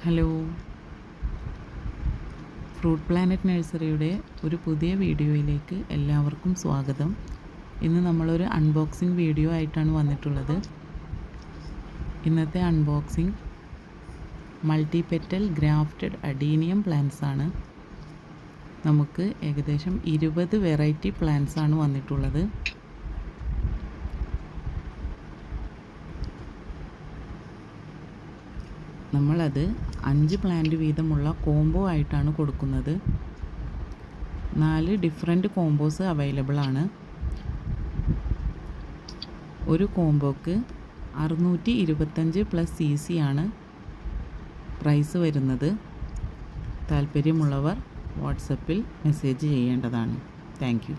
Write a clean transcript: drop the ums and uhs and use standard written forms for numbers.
Hello, fruit planet നഴ്സറിയുടെ ഒരു പുതിയ വീഡിയോയിലേക്ക് എല്ലാവർക്കും സ്വാഗതം. ഇന്ന് നമ്മളൊരു അൺബോക്സിങ് വീഡിയോ ആയിട്ടാണ് വന്നിട്ടുള്ളത്. ഇന്നത്തെ unboxing multi petal grafted adenium plants ആണ്. നമുക്ക് ഏകദേശം 20 വെറൈറ്റി പ്ലാന്റ്സ് ആണ് വന്നിട്ടുള്ളത്. നമ്മളത് 5 പ്ലാന്റ് വീതമുള്ള കോംബോ ആയിട്ടാണ് കൊടുക്കുന്നത്. 4 ഡിഫറെൻറ്റ് കോംബോസ് അവൈലബിൾ ആണ്. ഒരു കോംബോക്ക് 625 പ്ലസ് CC ആണ് പ്രൈസ് വരുന്നത്. താല്പര്യമുള്ളവർ വാട്സപ്പിൽ മെസ്സേജ് ചെയ്യേണ്ടതാണ്. Thank you.